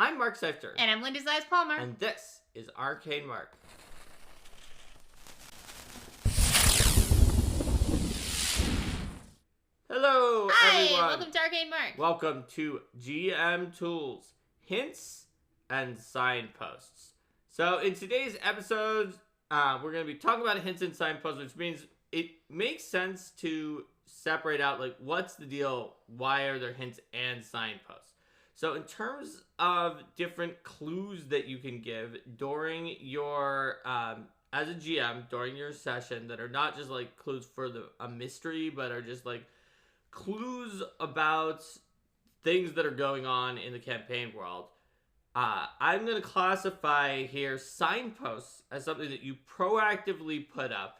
I'm Mark Sifter. And I'm Linda Zies Palmer. And this is Arcane Mark. Hello, everyone. Hi, welcome to Arcane Mark. Welcome to GM Tools, Hints and Signposts. So in today's episode, we're going to be talking about hints and signposts, which means it makes sense to separate out, like, what's the deal? Why are there hints and signposts? So in terms of different clues that you can give during your, as a GM, during your session that are not just like clues for a mystery, but are just like clues about things that are going on in the campaign world. I'm going to classify here signposts as something that you proactively put up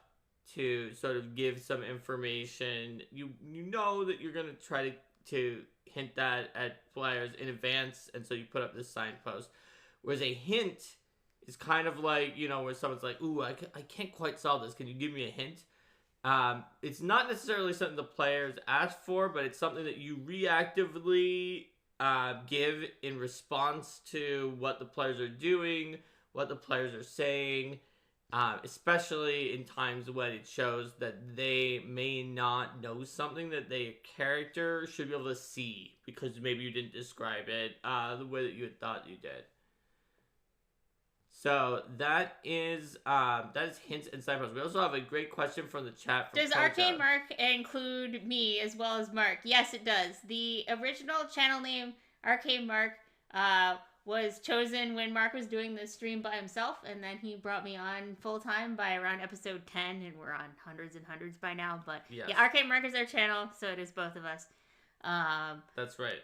to sort of give some information. You know that you're going to try to hint that at players in advance, and so you put up this signpost. Whereas a hint is kind of like, you know, where someone's like, ooh, I can't quite solve this. Can you give me a hint? It's not necessarily something the players ask for, but it's something that you reactively give in response to what the players are doing, what the players are saying, especially in times when it shows that they may not know something that their character should be able to see because maybe you didn't describe it the way that you had thought you did. So that is hints and signposts. We also have a great question from the chat. Does Arcane Mark include me as well as Mark? Yes, it does. The original channel name, Arcane Mark, was chosen when Mark was doing the stream by himself, and then he brought me on full-time by around episode 10, and we're on hundreds and hundreds by now. But yes. Yeah, Arcane Mark is our channel, so it is both of us. That's right.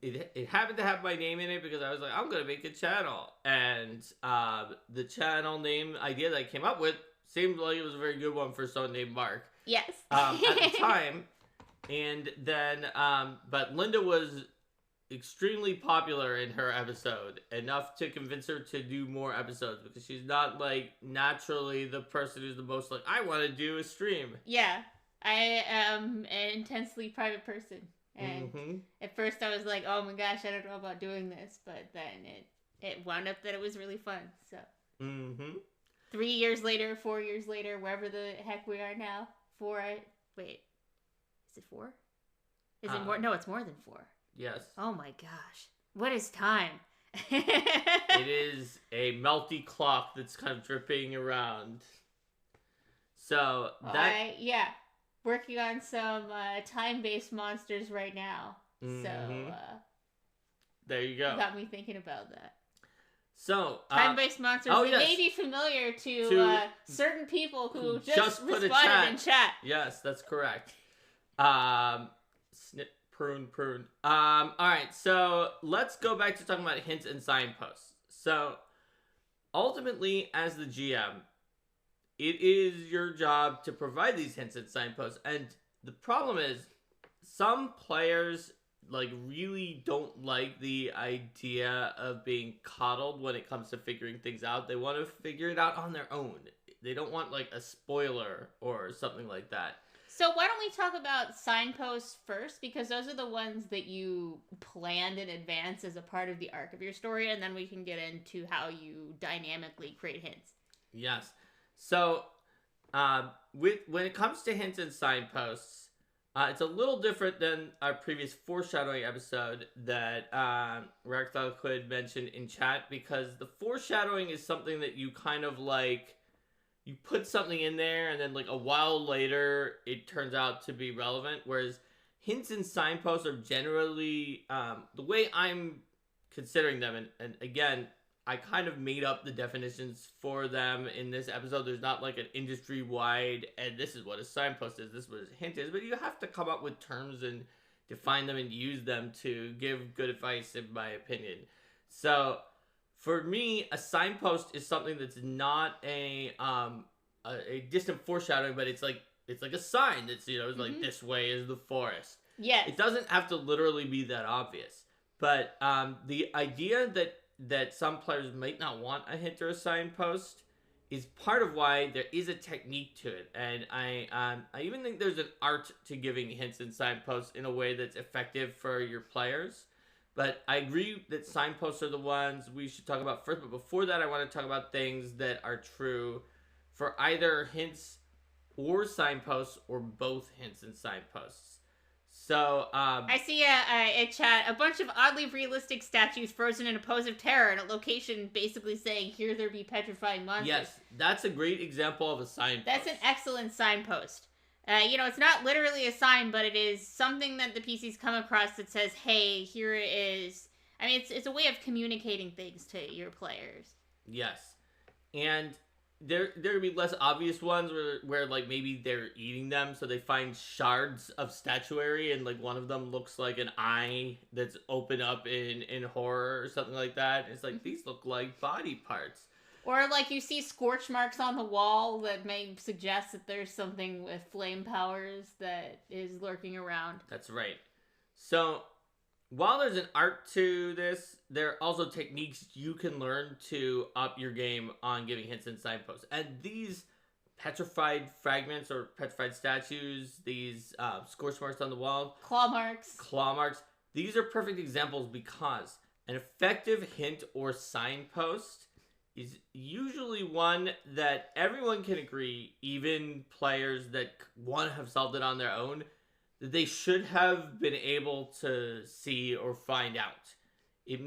It happened to have my name in it because I was like, I'm going to make a channel. And the channel name idea that I came up with seemed like it was a very good one for someone named Mark. Yes. At the time. And then, but Linda was extremely popular in her episode, enough to convince her to do more episodes because she's not, like, naturally the person who's the most like, I want to do a stream. Yeah. I am an intensely private person. And at first I was like, oh my gosh, I don't know about doing this. But then it wound up that it was really fun. So 3 years later, 4 years later, wherever the heck we are now. Wait, is it 4? Is it more? No, it's more than 4. Yes. Oh my gosh. What is time? It is a melty clock that's kind of dripping around. So that... yeah. Working on some time-based monsters right now. So, there you go. Got me thinking about that. So, time-based monsters may be familiar to certain people who just responded in chat. Yes, that's correct. Snip, prune. Alright, so let's go back to talking about hints and signposts. So, ultimately, as the GM, it is your job to provide these hints and signposts. And the problem is, some players, like, really don't like the idea of being coddled when it comes to figuring things out. They want to figure it out on their own. They don't want, like, a spoiler or something like that. So why don't we talk about signposts first? Because those are the ones that you planned in advance as a part of the arc of your story. And then we can get into how you dynamically create hints. Yes. So, when it comes to hints and signposts, it's a little different than our previous foreshadowing episode that Rexdale Quid mentioned in chat, because the foreshadowing is something that you kind of like, you put something in there and then like a while later it turns out to be relevant, whereas hints and signposts are generally, the way I'm considering them, and again, I kind of made up the definitions for them in this episode. There's not like an industry-wide, and this is what a signpost is, this is what a hint is, but you have to come up with terms and define them and use them to give good advice, in my opinion. So, for me, a signpost is something that's not a distant foreshadowing, but it's like a sign that's, you know, it's like, this way is the forest. Yes. It doesn't have to literally be that obvious. But the idea that some players might not want a hint or a signpost is part of why there is a technique to it. And I even think there's an art to giving hints and signposts in a way that's effective for your players. But I agree that signposts are the ones we should talk about first. But before that, I want to talk about things that are true for either hints or signposts, or both hints and signposts. So, I see a chat, a bunch of oddly realistic statues frozen in a pose of terror in a location basically saying, here there be petrifying monsters. Yes, that's a great example of a signpost. That's an excellent signpost. It's not literally a sign, but it is something that the PCs come across that says, hey, here it is. I mean, it's a way of communicating things to your players. Yes. And there will be less obvious ones where like maybe they're eating them, so they find shards of statuary, and like one of them looks like an eye that's open up in horror or something like that. It's like, these look like body parts. Or like you see scorch marks on the wall that may suggest that there's something with flame powers that is lurking around. That's right. So while there's an art to this, there are also techniques you can learn to up your game on giving hints and signposts. And these petrified fragments or petrified statues, these scorch marks on the wall, claw marks, these are perfect examples because an effective hint or signpost is usually one that everyone can agree, even players that want to have solved it on their own, that they should have been able to see or find out. It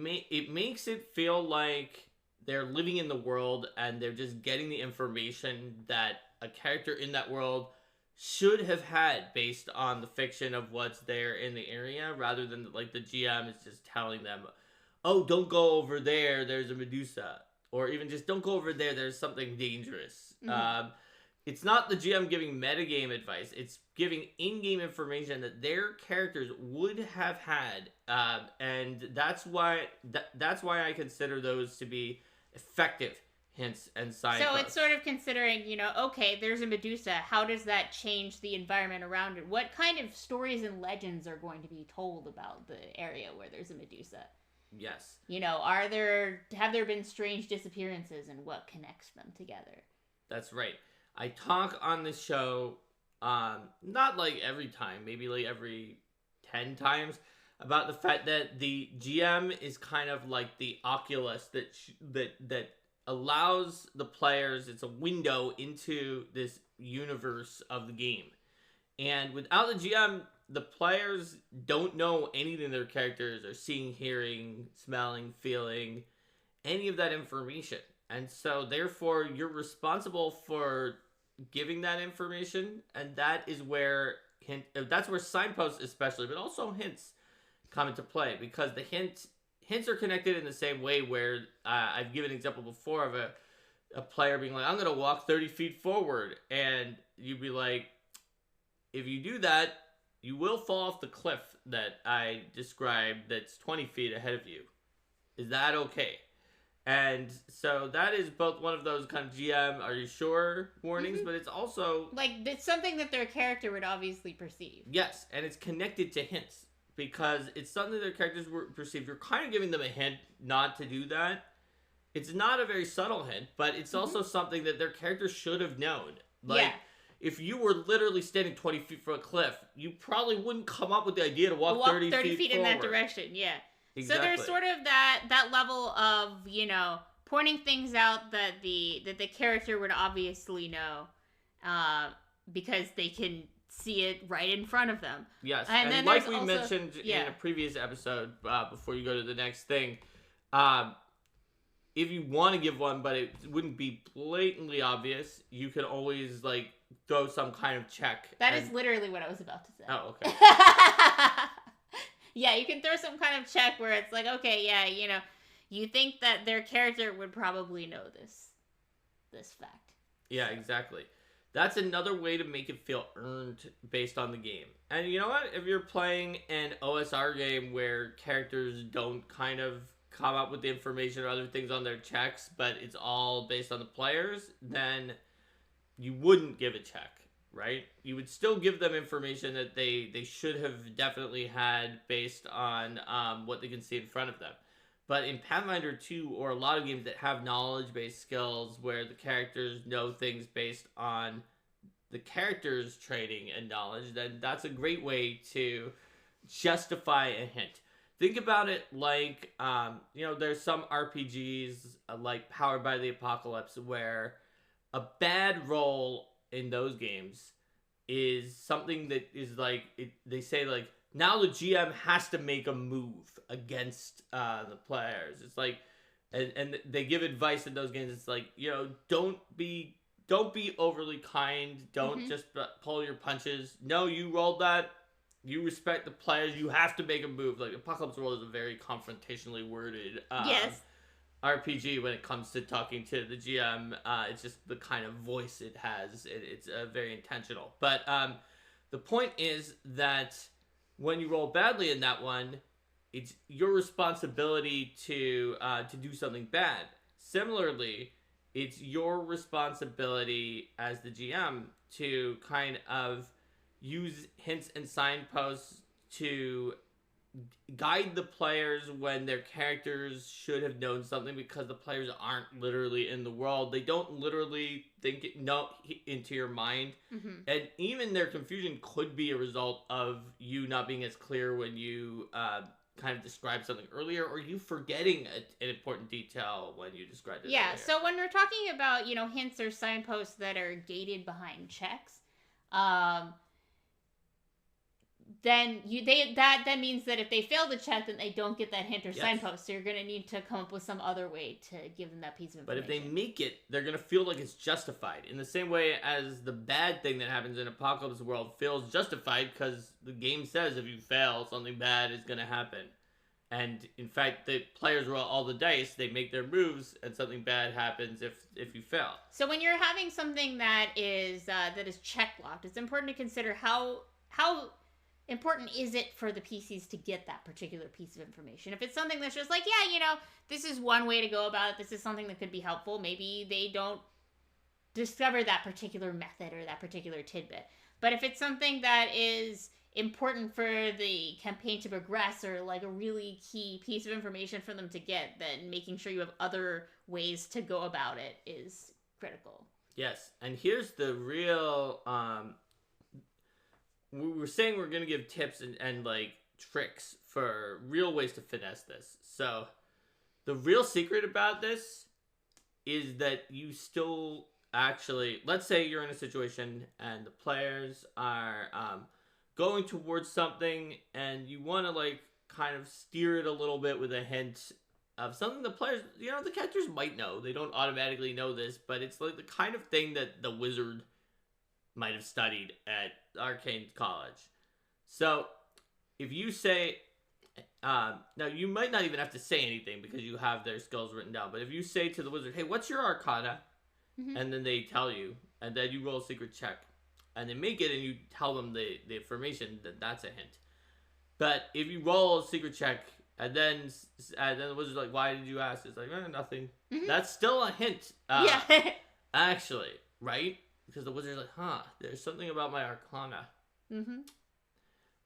makes it feel like they're living in the world and they're just getting the information that a character in that world should have had based on the fiction of what's there in the area, rather than like the GM is just telling them, oh, don't go over there, there's a Medusa. Or even just, don't go over there, there's something dangerous. Mm-hmm. It's not the GM giving metagame advice. It's giving in-game information that their characters would have had. And that's why I consider those to be effective hints and signposts. So it's sort of considering, okay, there's a Medusa. How does that change the environment around it? What kind of stories and legends are going to be told about the area where there's a Medusa? Yes. Have there been strange disappearances, and what connects them together? That's right. I talk on this show, not like every time, maybe like every 10 times, about the fact that the GM is kind of like the oculus that allows the players, it's a window into this universe of the game. And without the GM, the players don't know anything their characters are seeing, hearing, smelling, feeling, any of that information. And so, therefore, you're responsible for giving that information, and that is where signposts especially, but also hints come into play, because the hints are connected in the same way where I've given an example before of a player being like, I'm going to walk 30 feet forward, and you'd be like, if you do that, you will fall off the cliff that I described that's 20 feet ahead of you. Is that okay? And so that is both one of those kind of GM, are you sure warnings, but it's also... like, it's something that their character would obviously perceive. Yes, and it's connected to hints, because it's something their characters would perceive. You're kind of giving them a hint not to do that. It's not a very subtle hint, but it's also something that their characters should have known. Like, if you were literally standing 20 feet from a cliff, you probably wouldn't come up with the idea to walk 30 feet in forward. that direction, yeah. Exactly. So there's sort of that level of, pointing things out that the character would obviously know, because they can see it right in front of them. Yes, and like we mentioned in a previous episode, before you go to the next thing, if you want to give one, but it wouldn't be blatantly obvious, you could always, like, throw some kind of check. That is literally what I was about to say. Oh, okay. Yeah, you can throw some kind of check where it's like, okay, yeah, you think that their character would probably know this fact. Yeah, exactly. That's another way to make it feel earned based on the game. And you know what? If you're playing an OSR game where characters don't kind of come up with the information or other things on their checks, but it's all based on the players, then you wouldn't give a check, right? You would still give them information that they should have definitely had based on what they can see in front of them. But in Pathfinder 2, or a lot of games that have knowledge-based skills where the characters know things based on the character's training and knowledge, then that's a great way to justify a hint. Think about it like, there's some RPGs like Powered by the Apocalypse where a bad roll in those games is something that is like, they say like, now the GM has to make a move against the players. It's like, and they give advice in those games. It's like, don't be overly kind. Don't just pull your punches. No, you rolled that. You respect the players. You have to make a move. Like Apocalypse World is a very confrontationally worded Yes. RPG when it comes to talking to the GM. It's just the kind of voice it has. It's very intentional. But the point is that when you roll badly in that one, it's your responsibility to do something bad. Similarly, it's your responsibility as the GM to kind of use hints and signposts to guide the players when their characters should have known something, because the players aren't literally in the world. They don't literally know into your mind. And even their confusion could be a result of you not being as clear when you kind of described something earlier, or you forgetting an important detail when you described it earlier. So when we're talking about, hints or signposts that are gated behind checks, then that means that if they fail the check, then they don't get that hint or signpost. So you're going to need to come up with some other way to give them that piece of information. But if they make it, they're going to feel like it's justified. In the same way as the bad thing that happens in Apocalypse World feels justified because the game says if you fail, something bad is going to happen. And in fact, the players roll all the dice, they make their moves, and something bad happens if you fail. So when you're having something that is check locked, it's important to consider how important is it for the PCs to get that particular piece of information. If it's something that's just like, this is one way to go about it, this is something that could be helpful, maybe they don't discover that particular method or that particular tidbit. But if it's something that is important for the campaign to progress, or like a really key piece of information for them to get, then making sure you have other ways to go about it is critical. Yes, and here's the real we were saying we're going to give tips and like tricks for real ways to finesse this. So the real secret about this is that you still actually, let's say you're in a situation and the players are going towards something, and you want to like kind of steer it a little bit with a hint of something the players, the characters might know. They don't automatically know this, but it's like the kind of thing that the wizard might have studied at Arcane College. So if you say, now you might not even have to say anything because you have their skills written down, but if you say to the wizard, hey, what's your Arcana? And then they tell you, and then you roll a secret check, and they make it, and you tell them the information, that's a hint. But if you roll a secret check, and then the wizard's like, why did you ask? It's like, nothing. That's still a hint. Actually, right? Because the wizard's like, there's something about my Arcana.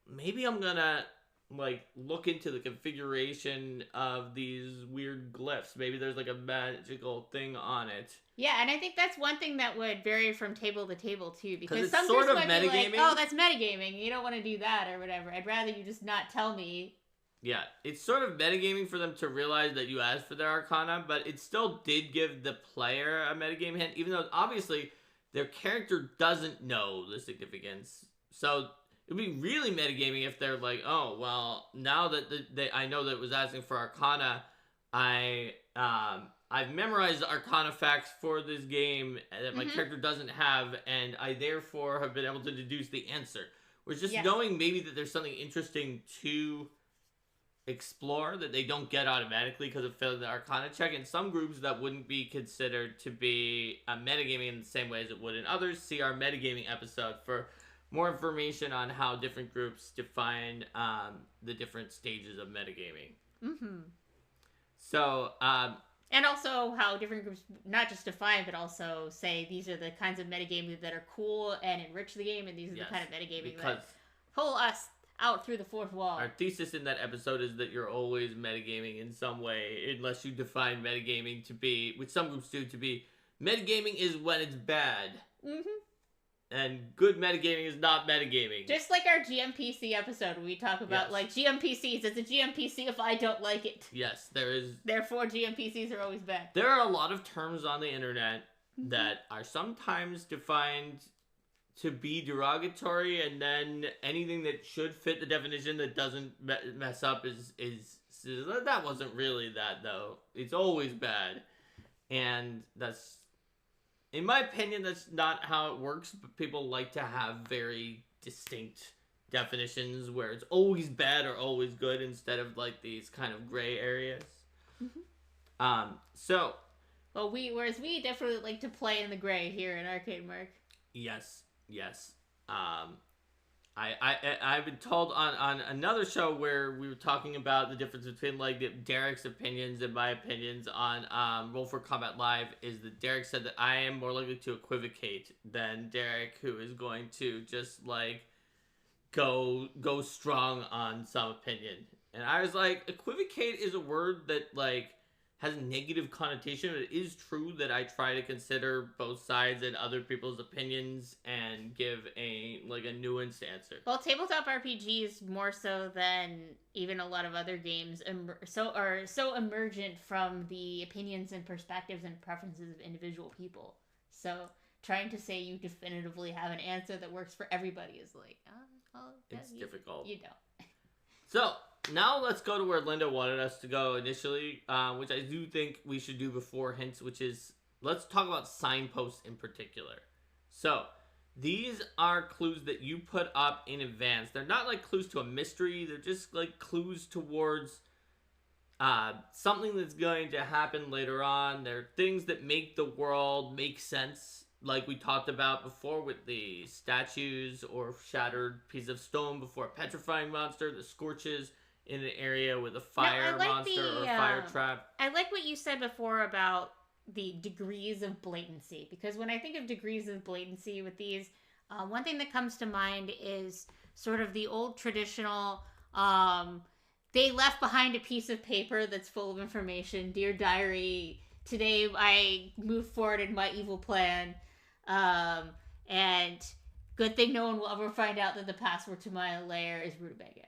Maybe I'm gonna like look into the configuration of these weird glyphs. Maybe there's like a magical thing on it. Yeah, and I think that's one thing that would vary from table to table too, because it's some sort groups of might be metagaming. like, oh, that's metagaming. You don't want to do that or whatever. I'd rather you just not tell me. Yeah, it's sort of metagaming for them to realize that you asked for their Arcana, but it still did give the player a metagame hint, even though obviously their character doesn't know the significance. So it would be really metagaming if they're like, oh, well, now that I know that it was asking for Arcana, I've memorized Arcana facts for this game that my character doesn't have, and I therefore have been able to deduce the answer. Whereas just knowing maybe that there's something interesting to explore that they don't get automatically because of failing the Arcana check. In some groups, that wouldn't be considered to be metagaming in the same way as it would in others. See our metagaming episode for more information on how different groups define the different stages of metagaming. So, and also how different groups not just define, but also say these are the kinds of metagaming that are cool and enrich the game, and these are the kind of metagaming that pull us out through the fourth wall. Our thesis in that episode is that you're always metagaming in some way, unless you define metagaming to be, which some groups do, to be metagaming is when it's bad. and good metagaming is not metagaming. Just like our GMPC episode where we talk about, like, GMPCs. It's a GMPC if I don't like it. Yes, there is. Therefore, GMPCs are always bad. There are a lot of terms on the internet that are sometimes defined to be derogatory, and then anything that should fit the definition that doesn't mess up is that wasn't really that, though. It's always bad. And that's, in my opinion, that's not how it works, but people like to have very distinct definitions where it's always bad or always good instead of, like, these kind of gray areas. Well, whereas we definitely like to play in the gray here in Arcade Mark. Yes. I've been told on another show where we were talking about the difference between, like, Derek's opinions and my opinions on Roll for Combat Live is that Derek said that I am more likely to equivocate than Derek, who is going to just, like, go strong on some opinion. And I was like, equivocate is a word that, like, has a negative connotation. It is true that I try to consider both sides and other people's opinions and give a nuanced answer. Well, tabletop RPGs, more so than even a lot of other games, are so emergent from the opinions and perspectives and preferences of individual people. So trying to say you definitively have an answer that works for everybody is like, it's difficult. You don't. So now let's go to where Linda wanted us to go initially, which I do think we should do before hints, which is, let's talk about signposts in particular. So these are clues that you put up in advance. They're not like clues to a mystery. They're just like clues towards something that's going to happen later on. They're things that make the world make sense, like we talked about before with the statues or shattered piece of stone before a petrifying monster, the scorches in an area with a fire monster or a fire trap. I like what you said before about the degrees of blatancy, because when I think of degrees of blatancy with these, one thing that comes to mind is sort of the old traditional, they left behind a piece of paper that's full of information. Dear diary, today I move forward in my evil plan, and good thing no one will ever find out that the password to my lair is rutabaga.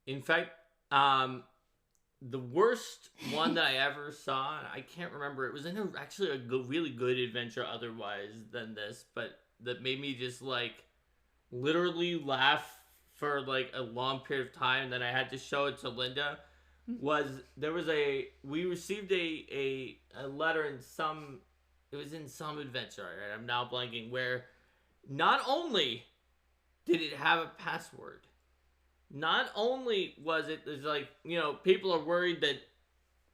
In fact, the worst one that I ever saw, I can't remember, it was in actually a really good adventure otherwise than this, but that made me just, like, literally laugh for, like, a long period of time, and then I had to show it to Linda, we received a letter in it was in some adventure, right? I'm now blanking, where not only did it have a password, not only was it like, people are worried that,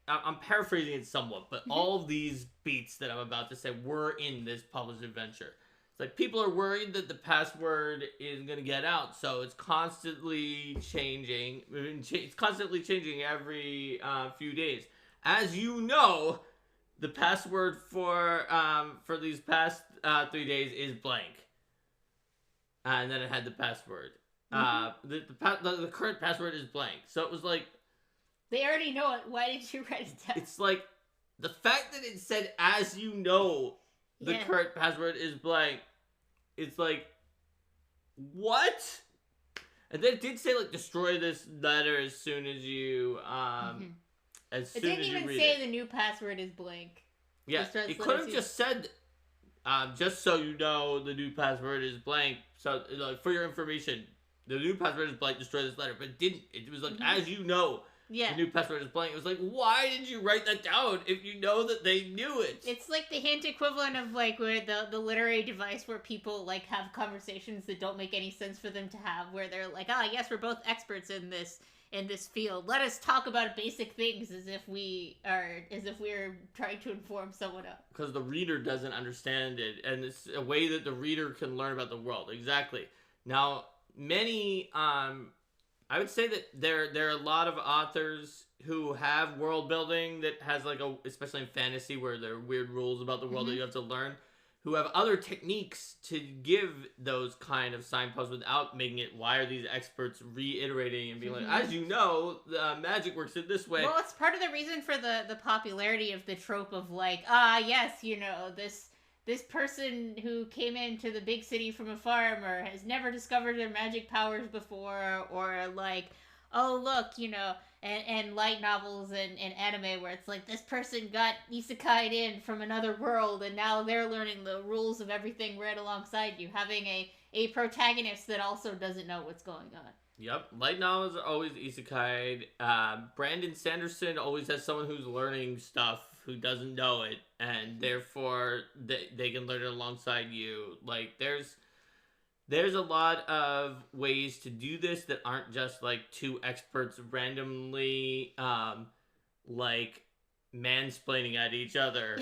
I'm paraphrasing it somewhat, but all of these beats that I'm about to say were in this published adventure. It's like people are worried that the password is going to get out, so it's constantly changing. It's constantly changing every few days. As you know, the password for these past 3 days is blank. And then it had the password. The current password is blank. So it was like, they already know it. Why did you write it down? It's like the fact that it said, as you know, the current password is blank. It's like, what? And then it did say, like, destroy this letter as soon as you as soon as you read it. It didn't even say the new password is blank. Yeah, it could have just said, just so you know, the new password is blank. So, like, for your information, the new password is blank, destroy this letter. But it didn't. It was like, as you know, the new password is blank. It was like, why did you write that down if you know that they knew it? It's like the hint equivalent of, like, where the literary device where people, like, have conversations that don't make any sense for them to have, where they're like, yes, we're both experts in this field. Let us talk about basic things as if we're trying to inform someone else. Because the reader doesn't understand it, and it's a way that the reader can learn about the world. Exactly. Now, many, I would say that there are a lot of authors who have world building that has, like, especially in fantasy where there are weird rules about the world that you have to learn, who have other techniques to give those kind of signposts without making it, why are these experts reiterating and being like, as you know, magic works in this way. Well, it's part of the reason for the popularity of the trope of, like, yes, this person who came into the big city from a farm or has never discovered their magic powers before, or like, oh look, and light novels and anime where it's like this person got isekai'd in from another world and now they're learning the rules of everything right alongside you, having a protagonist that also doesn't know what's going on. Yep, light novels are always isekai. Brandon Sanderson always has someone who's learning stuff who doesn't know it, and therefore they can learn it alongside you. Like, there's a lot of ways to do this that aren't just like two experts randomly like mansplaining at each other.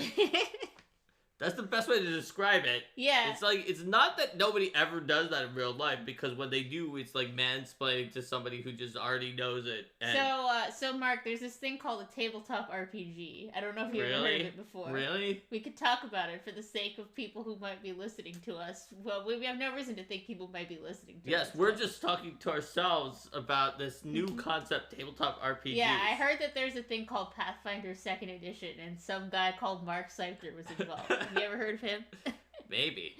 That's the best way to describe it. Yeah. It's like, it's not that nobody ever does that in real life, because when they do, it's like mansplaining to somebody who just already knows it. And so Mark, there's this thing called a tabletop RPG. I don't know if you've ever heard of it before. Really? We could talk about it for the sake of people who might be listening to us. Well, we have no reason to think people might be listening to us. Yes, we're just talking to ourselves about this new concept, tabletop RPG. Yeah, I heard that there's a thing called Pathfinder 2nd Edition, and some guy called Mark Seifter was involved. Have you ever heard of him? Maybe.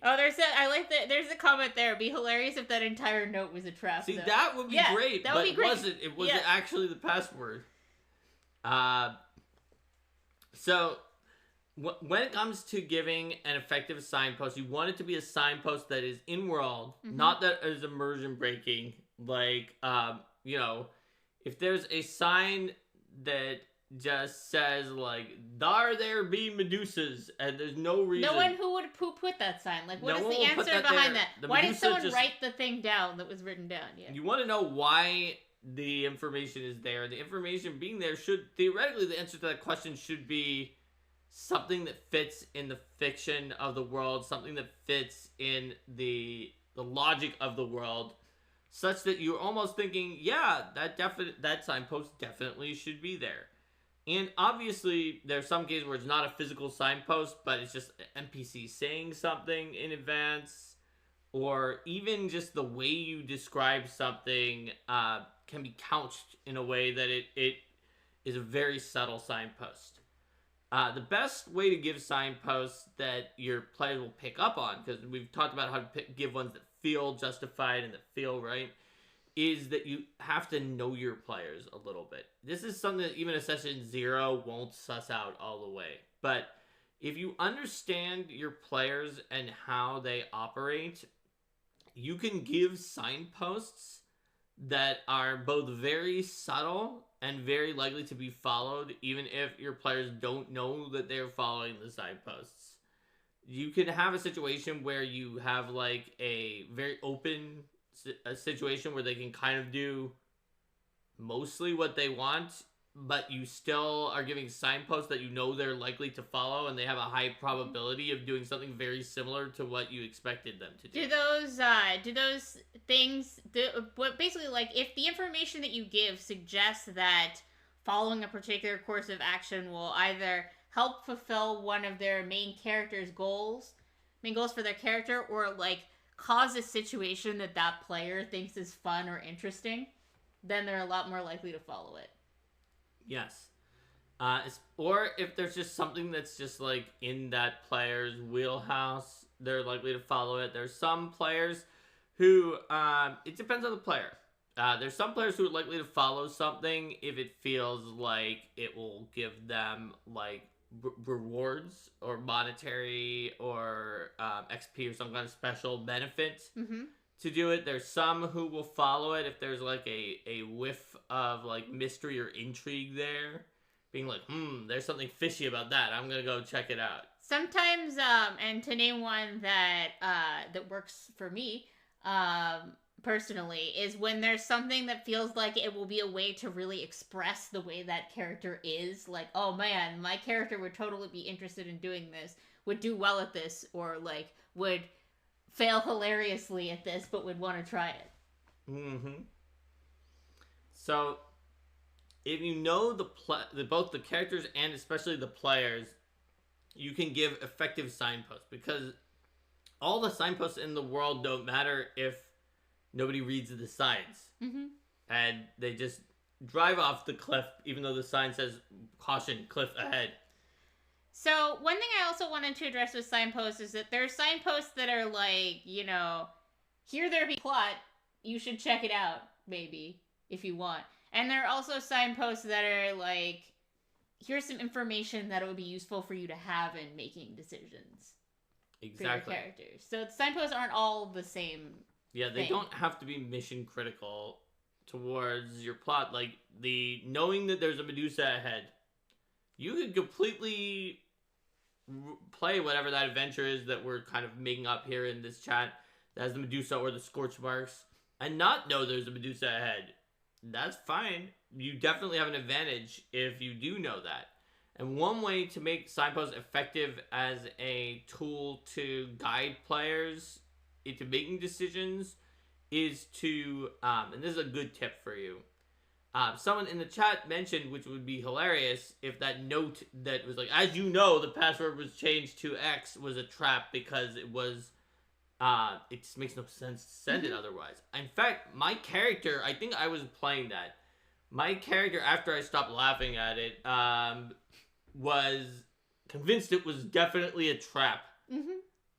Oh, there's a comment there. It'd be hilarious if that entire note was a trap. See, though. that would be great, that would be great. It wasn't actually the password. So, when it comes to giving an effective signpost, you want it to be a signpost that is in-world, not that is immersion-breaking. Like, if there's a sign that just says, like, there be Medusas, and there's no reason. No one who would put that sign. Like, what is the answer behind that? Why did someone write the thing down that was written down? Yeah. You want to know why the information is there. The information being there should, theoretically, the answer to that question should be something that fits in the fiction of the world, something that fits in the logic of the world, such that you're almost thinking, yeah, that signpost definitely should be there. And obviously, there's some cases where it's not a physical signpost, but it's just an NPC saying something in advance, or even just the way you describe something can be couched in a way that it is a very subtle signpost. The best way to give signposts that your players will pick up on, because we've talked about how to give ones that feel justified and that feel right, is that you have to know your players a little bit. This is something that even a session 0 won't suss out all the way. But if you understand your players and how they operate, you can give signposts that are both very subtle and very likely to be followed, even if your players don't know that they're following the signposts. You can have a situation where you have like a very open situation where they can kind of do mostly what they want, but you still are giving signposts that you know they're likely to follow, and they have a high probability of doing something very similar to what you expected them to do. Do those things, basically, like, if the information that you give suggests that following a particular course of action will either help fulfill one of their main character's goals for their character, or like cause a situation that player thinks is fun or interesting, then they're a lot more likely to follow it. Yes. Or if there's just something that's just like in that player's wheelhouse, they're likely to follow it. There's some players who, it depends on the player. There's some players who are likely to follow something if it feels like it will give them like rewards or monetary or XP or some kind of special benefit to do it. There's some who will follow it if there's like a whiff of like mystery or intrigue there, being like, there's something fishy about that, I'm gonna go check it out. Sometimes, and to name one that works for me personally, is when there's something that feels like it will be a way to really express the way that character is. Like, oh man, my character would totally be interested in doing this, would do well at this, or like would fail hilariously at this, but would want to try it. So, if you know both the characters and especially the players, you can give effective signposts, because all the signposts in the world don't matter if nobody reads the signs. And they just drive off the cliff, even though the sign says, caution, cliff ahead. So one thing I also wanted to address with signposts is that there are signposts that are like, here there be plot, you should check it out, maybe, if you want. And there are also signposts that are like, here's some information that it would be useful for you to have in making decisions. Exactly. For your characters. So the signposts aren't all the same. Yeah, they don't have to be mission critical towards your plot. Like, knowing that there's a Medusa ahead, you could completely play whatever that adventure is that we're kind of making up here in this chat that has the Medusa or the scorch marks, and not know there's a Medusa ahead. That's fine. You definitely have an advantage if you do know that. And one way to make signposts effective as a tool to guide players into making decisions is to, and this is a good tip for you. Someone in the chat mentioned, which would be hilarious, if that note that was like, as you know, the password was changed to X was a trap because it was, it just makes no sense to send it otherwise. In fact, my character, I think I was playing that. My character, after I stopped laughing at it, was convinced it was definitely a trap.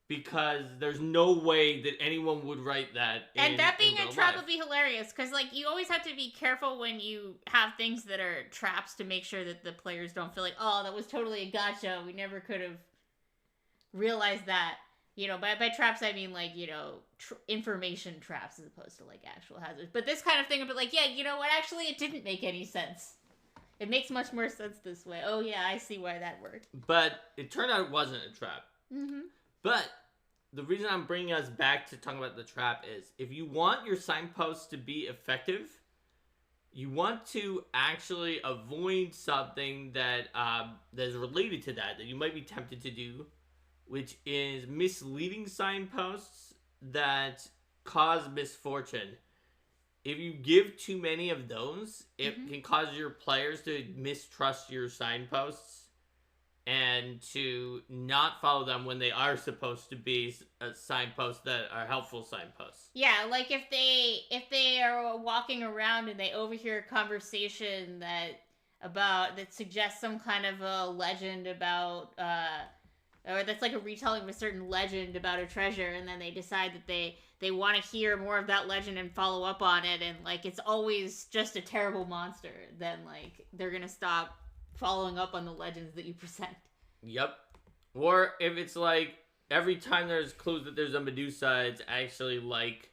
Because there's no way that anyone would write that. And that being a trap would be hilarious, because like you always have to be careful when you have things that are traps to make sure that the players don't feel like, oh, that was totally a gotcha. We never could have realized that. By traps I mean like information traps as opposed to like actual hazards. But this kind of thing would be like, yeah, you know what? Actually, it didn't make any sense. It makes much more sense this way. Oh yeah, I see why that worked. But it turned out it wasn't a trap. But the reason I'm bringing us back to talking about the trap is, if you want your signposts to be effective, you want to actually avoid something that is related to that you might be tempted to do, which is misleading signposts that cause misfortune. If you give too many of those, it can cause your players to mistrust your signposts and to not follow them when they are supposed to be signposts that are helpful signposts. Yeah, like if they are walking around and they overhear a conversation that suggests some kind of a legend about or that's like a retelling of a certain legend about a treasure, and then they decide that they want to hear more of that legend and follow up on it, and like it's always just a terrible monster, then like they're gonna stop following up on the legends that you present. Yep. Or if it's like every time there's clues that there's a Medusa, it's actually like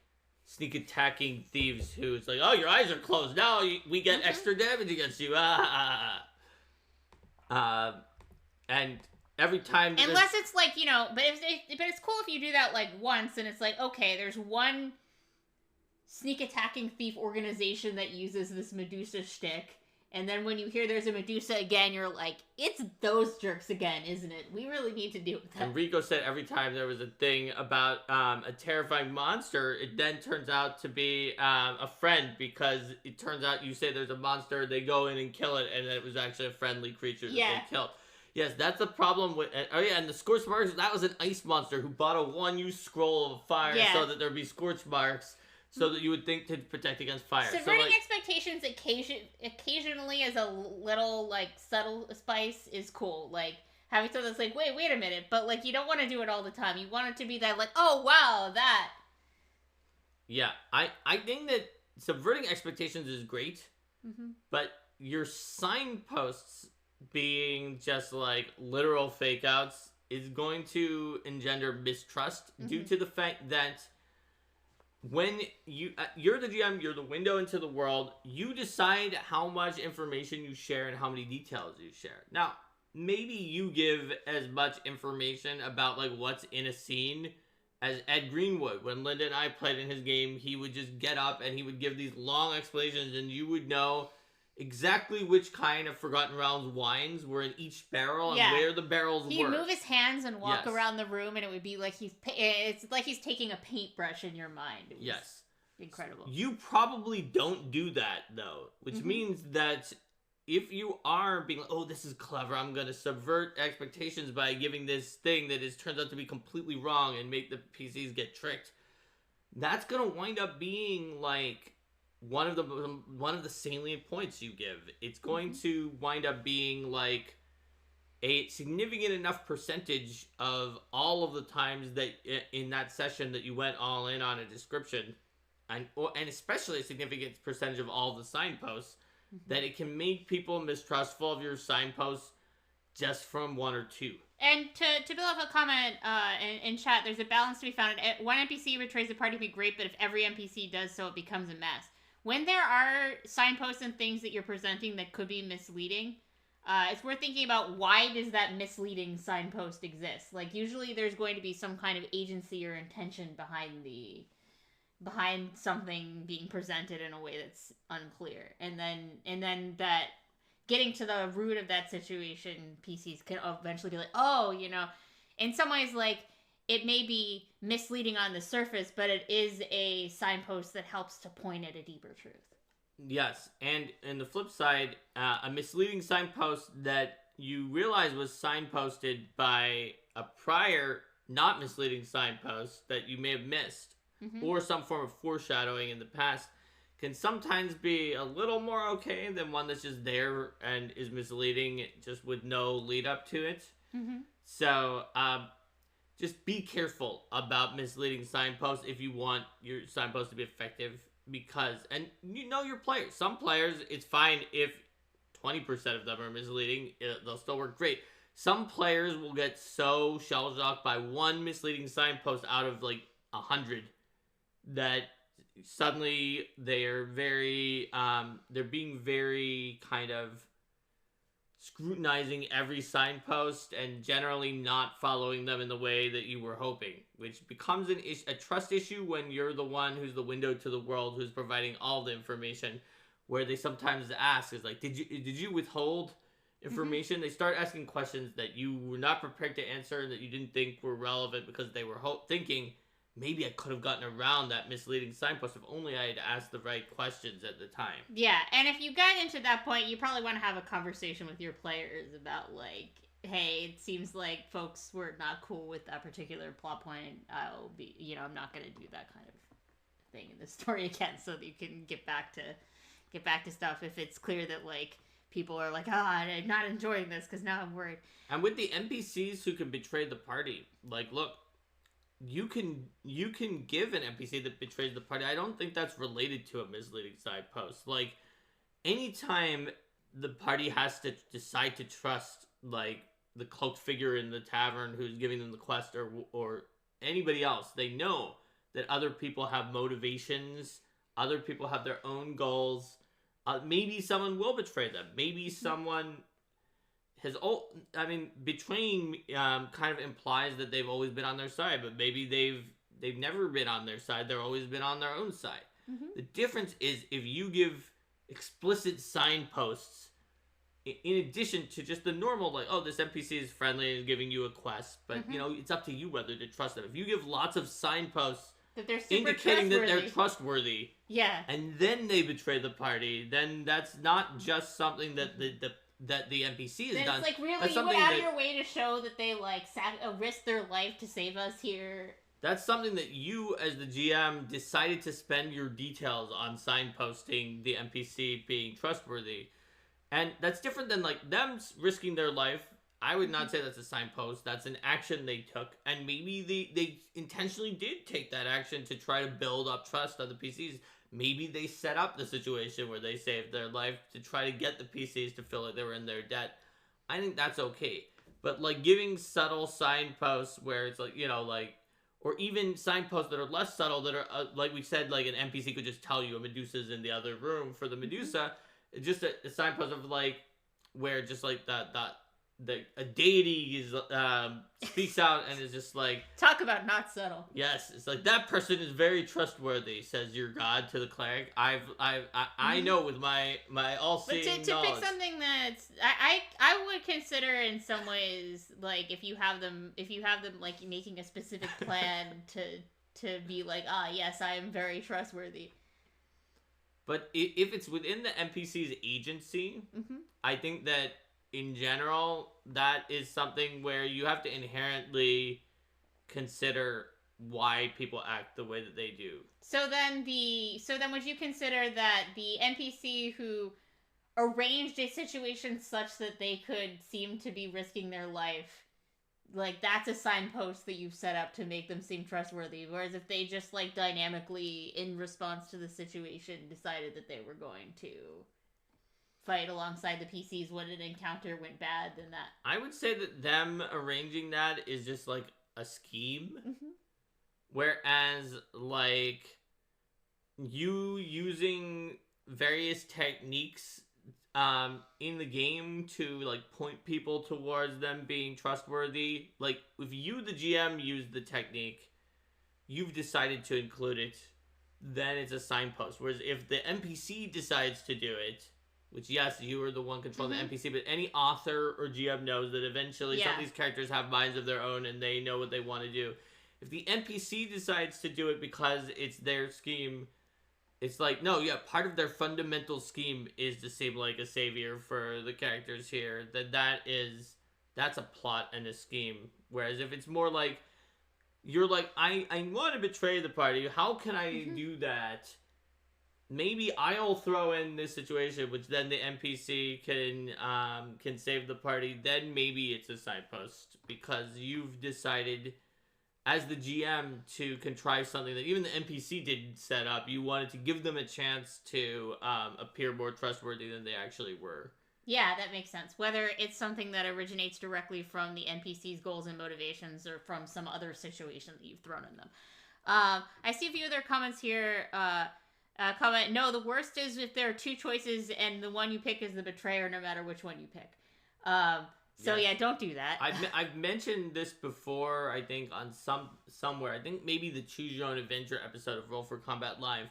sneak attacking thieves who it's like, oh, your eyes are closed now, we get extra damage against you. And every time, unless it's like, but it's cool if you do that like once and it's like, okay, there's one sneak attacking thief organization that uses this Medusa shtick. And then when you hear there's a Medusa again, you're like, it's those jerks again, isn't it? We really need to deal with that. And Rico said every time there was a thing about a terrifying monster, it then turns out to be a friend, because it turns out you say there's a monster, they go in and kill it, and it was actually a friendly creature that they killed. Yes, that's the problem with... Oh yeah, and the scorch marks, that was an ice monster who bought a one-use scroll of fire so that there'd be scorch marks. So that you would think to protect against fire. Subverting expectations occasionally as a little, like, subtle spice is cool. Like, having something that's like, wait a minute. But, like, you don't want to do it all the time. You want it to be that, like, oh, wow, that. Yeah, I think that subverting expectations is great. But your signposts being just, like, literal fake outs is going to engender mistrust due to the fact that when you're the GM, you're the window into the world, you decide how much information you share and how many details you share. Now, maybe you give as much information about like what's in a scene as Ed Greenwood. When Linda and I played in his game, he would just get up and he would give these long explanations, and you would know exactly which kind of Forgotten Realms wines were in each barrel and where the barrels were. He'd move his hands and walk around the room, and it would be like it's like he's taking a paintbrush in your mind. It was incredible. You probably don't do that, though, which means that if you are being like, oh, this is clever, I'm going to subvert expectations by giving this thing that turns out to be completely wrong and make the PCs get tricked, that's going to wind up being like one of the salient points you give. It's going to wind up being like a significant enough percentage of all of the times that in that session that you went all in on a description, and especially a significant percentage of all the signposts, that it can make people mistrustful of your signposts just from one or two. And to build up a comment in chat, there's a balance to be found. One NPC betrays the party would be great, but if every NPC does so, it becomes a mess. When there are signposts and things that you're presenting that could be misleading, it's worth thinking about why does that misleading signpost exist. Like, usually there's going to be some kind of agency or intention behind something being presented in a way that's unclear. And then that getting to the root of that situation, PCs can eventually be like, oh, in some ways, like, it may be misleading on the surface, but it is a signpost that helps to point at a deeper truth. Yes, and in the flip side, a misleading signpost that you realize was signposted by a prior not misleading signpost that you may have missed, or some form of foreshadowing in the past, can sometimes be a little more okay than one that's just there and is misleading, just with no lead up to it. So, just be careful about misleading signposts if you want your signpost to be effective, because, and you know your players. Some players, it's fine if 20% of them are misleading, they'll still work great. Some players will get so shell-shocked by one misleading signpost out of like 100 that suddenly they're being very kind of scrutinizing every signpost and generally not following them in the way that you were hoping, which becomes a trust issue when you're the one who's the window to the world, who's providing all the information, where they sometimes ask is like, did you withhold information? They start asking questions that you were not prepared to answer and that you didn't think were relevant, because they were thinking, maybe I could have gotten around that misleading signpost if only I had asked the right questions at the time. Yeah, and if you get into that point, you probably want to have a conversation with your players about, like, hey, it seems like folks were not cool with that particular plot point. I'm not going to do that kind of thing in the story again, so that you can get back to stuff if it's clear that, like, people are like, I'm not enjoying this because now I'm worried. And with the NPCs who can betray the party, like, look, you can give an NPC that betrays the party. I don't think that's related to a misleading signpost. Like, anytime the party has to decide to trust, like, the cloaked figure in the tavern who's giving them the quest, or anybody else, they know that other people have motivations, other people have their own goals. Maybe someone will betray them. Maybe someone betraying kind of implies that they've always been on their side, but maybe they've never been on their side. They've always been on their own side. The difference is if you give explicit signposts in addition to just the normal, like, oh, this NPC is friendly and is giving you a quest, but it's up to you whether to trust them. If you give lots of signposts that they're super indicating that they're trustworthy, yeah, and then they betray the party, then that's not just something that the NPC has done. It's like, really, you went out of your way to show that they, like, risked their life to save us here. That's something that you, as the GM, decided to spend your details on signposting the NPC being trustworthy. And that's different than, like, them risking their life. I would not say that's a signpost. That's an action they took. And maybe they intentionally did take that action to try to build up trust on the PCs. Maybe they set up the situation where they saved their life to try to get the PCs to feel like they were in their debt. I think that's okay. But, like, giving subtle signposts where it's like, or even signposts that are less subtle, that are, like we said, like an NPC could just tell you a Medusa's in the other room for the Medusa. Just a signpost of, like, where just, like, a deity is speaks out and is just like, talk about not subtle. Yes, it's like, that person is very trustworthy, says your god to the cleric. I know with my all-seeing knowledge. But to pick something that's I would consider in some ways, like, if you have them like making a specific plan to be like, yes, I am very trustworthy. But if it's within the NPC's agency, I think that in general, that is something where you have to inherently consider why people act the way that they do. So then would you consider that the NPC who arranged a situation such that they could seem to be risking their life, like, that's a signpost that you've set up to make them seem trustworthy. Whereas if they just, like, dynamically, in response to the situation, decided that they were going to fight alongside the PCs when an encounter went bad, then that... I would say that them arranging that is just, like, a scheme. Mm-hmm. Whereas, like, you using various techniques in the game to, like, point people towards them being trustworthy. Like, if you, the GM, use the technique, you've decided to include it, then it's a signpost. Whereas if the NPC decides to do it, which, yes, you are the one controlling the NPC, but any author or GM knows that eventually some of these characters have minds of their own and they know what they want to do. If the NPC decides to do it because it's their scheme, it's like, no, yeah, part of their fundamental scheme is to seem like a savior for the characters here. That's a plot and a scheme. Whereas if it's more like, you're like, I want to betray the party. How can I do that? Maybe I'll throw in this situation, which then the NPC can save the party. Then maybe it's a signpost because you've decided, as the GM, to contrive something that even the NPC didn't set up. You wanted to give them a chance to appear more trustworthy than they actually were. Yeah, that makes sense. Whether it's something that originates directly from the NPC's goals and motivations or from some other situation that you've thrown in them. I see a few other comments here. Comment, no, the worst is if there are two choices and the one you pick is the betrayer no matter which one you pick. Yeah, don't do that. I've mentioned this before, I think, on somewhere. I think maybe the Choose Your Own Adventure episode of Roll for Combat Live.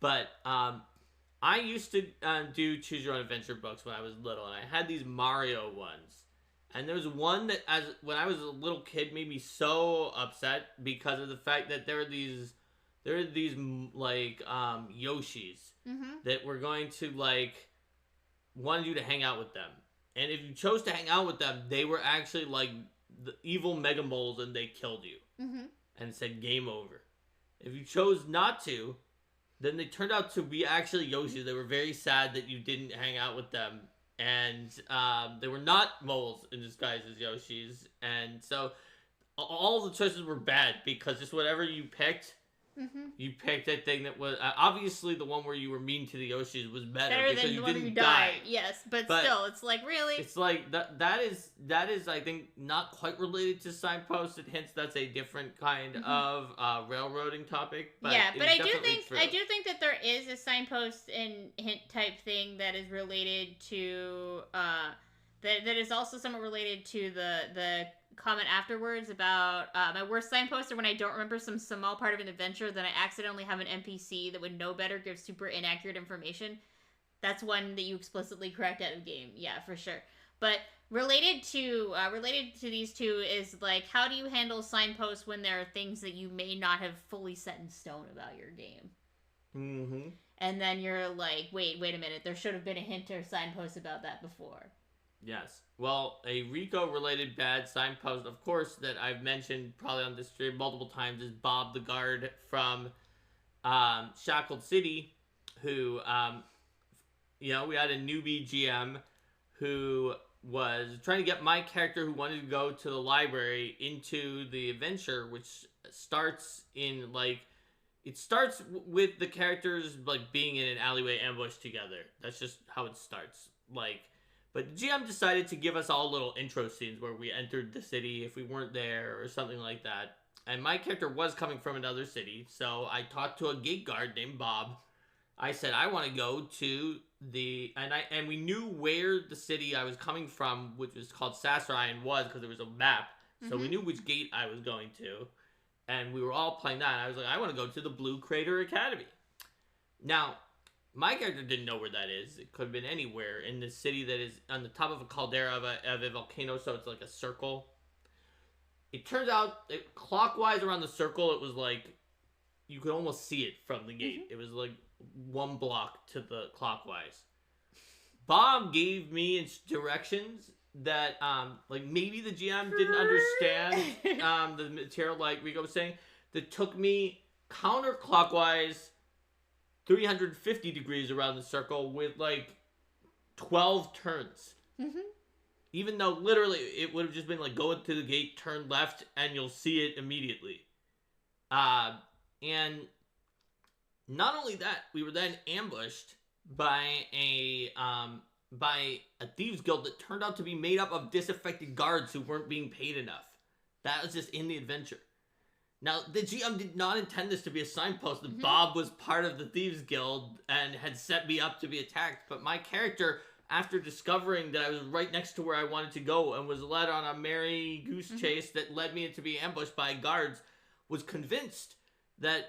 But I used to do Choose Your Own Adventure books when I was little, and I had these Mario ones. And there was one that, when I was a little kid, made me so upset because of the fact that there were these like Yoshis that were going to, like, wanted you to hang out with them. And if you chose to hang out with them, they were actually like the evil Mega Moles and they killed you. And said game over. If you chose not to, then they turned out to be actually Yoshis. They were very sad that you didn't hang out with them. And they were not moles in disguise as Yoshis. And so all the choices were bad because just whatever you picked, you picked a thing that was obviously the one where you were mean to the Yoshis was better because than you the one didn't you die. Yes, but still, it's like, really? It's like that is I think not quite related to signposts. It hints that's a different kind of railroading topic. But yeah, but I do think that there is a signpost and hint type thing that is related to that is also somewhat related to the comment afterwards about my worst signpost are when I don't remember some small part of an adventure, then I accidentally have an NPC that would know better give super inaccurate information. That's one that you explicitly correct out of the game. Yeah, for sure. But related to these two is, like, how do you handle signposts when there are things that you may not have fully set in stone about your game? And then you're like, wait a minute, there should have been a hint or signpost about that before. Yes. Well, a Rico-related bad signpost, of course, that I've mentioned probably on this stream multiple times is Bob the Guard from Shackled City, who, we had a newbie GM who was trying to get my character who wanted to go to the library into the adventure, which starts in, like, it starts with the characters, like, being in an alleyway ambush together. That's just how it starts. Like, but the GM decided to give us all little intro scenes where we entered the city if we weren't there or something like that. And my character was coming from another city, so I talked to a gate guard named Bob. I said, I want to go to and we knew where the city I was coming from, which was called Sassarian, was because there was a map. So we knew which gate I was going to. And we were all playing that. And I was like, I want to go to the Blue Crater Academy. Now, my character didn't know where that is. It could have been anywhere in the city that is on the top of a caldera of a volcano, so it's like a circle. It turns out, clockwise around the circle, it was like, you could almost see it from the gate. It was like one block to the clockwise. Bob gave me directions that, like, maybe the GM didn't understand the material, like Rico was saying, that took me counterclockwise 350 degrees around the circle with, like, 12 turns. Mm-hmm. Even though literally it would have just been like, go into the gate, turn left, and you'll see it immediately. And not only that, we were then ambushed by a thieves guild that turned out to be made up of disaffected guards who weren't being paid enough. That was just in the adventure. Now, the GM did not intend this to be a signpost that Bob was part of the Thieves Guild and had set me up to be attacked, but my character, after discovering that I was right next to where I wanted to go and was led on a merry goose chase that led me to be ambushed by guards, was convinced that,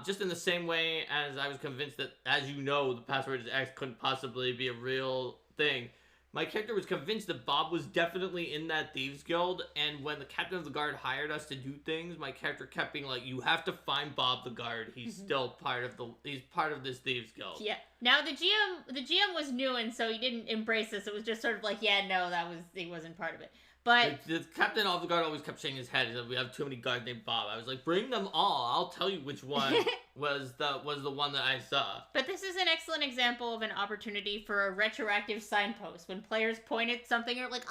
just in the same way as I was convinced that, as you know, the password is X couldn't possibly be a real thing, my character was convinced that Bob was definitely in that Thieves Guild, and when the captain of the guard hired us to do things, my character kept being like, you have to find Bob the guard. He's still part of this Thieves Guild. Yeah. Now the GM was new, and so he didn't embrace this. It was just sort of like, yeah, no, he wasn't part of it. But the captain of the guard always kept shaking his head. He said, we have too many guards named Bob. I was like, bring them all. I'll tell you which one was the one that I saw. But this is an excellent example of an opportunity for a retroactive signpost. When players point at something, you're like,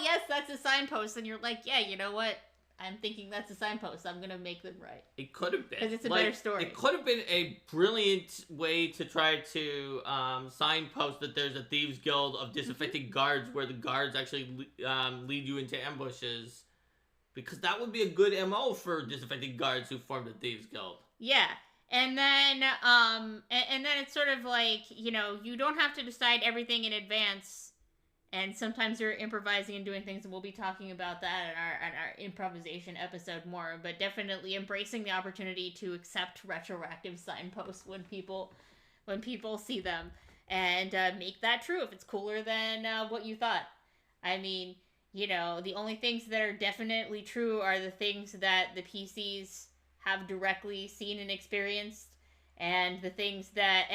yes, that's a signpost. And you're like, yeah, you know what? I'm thinking that's a signpost. I'm going to make them right. It could have been. Because it's a better story. It could have been a brilliant way to try to signpost that there's a Thieves Guild of disaffected guards where the guards actually lead you into ambushes. Because that would be a good MO for disaffected guards who formed a Thieves Guild. Yeah. And then it's sort of like, you don't have to decide everything in advance. And sometimes you're improvising and doing things, and we'll be talking about that in our improvisation episode more. But definitely embracing the opportunity to accept retroactive signposts when people see them, and make that true if it's cooler than what you thought. I mean, the only things that are definitely true are the things that the PCs have directly seen and experienced, and the things that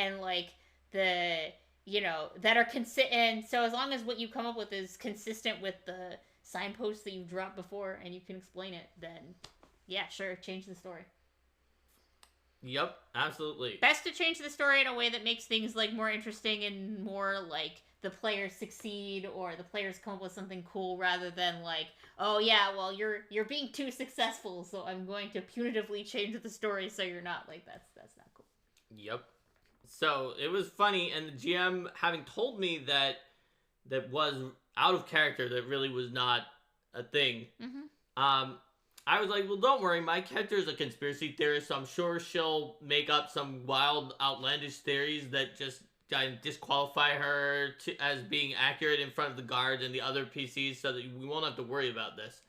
that are consistent. And so as long as what you come up with is consistent with the signposts that you've dropped before and you can explain it, then yeah, sure, change the story. Yep, absolutely. Best to change the story in a way that makes things more interesting and more the players succeed, or the players come up with something cool, rather than oh yeah, well you're being too successful, so I'm going to punitively change the story so you're not. That's not cool. Yep. So it was funny, and the GM, having told me that was out of character, that really was not a thing, I was like, well, don't worry, my character is a conspiracy theorist, so I'm sure she'll make up some wild, outlandish theories that just disqualify her as being accurate in front of the guards and the other PCs, so that we won't have to worry about this.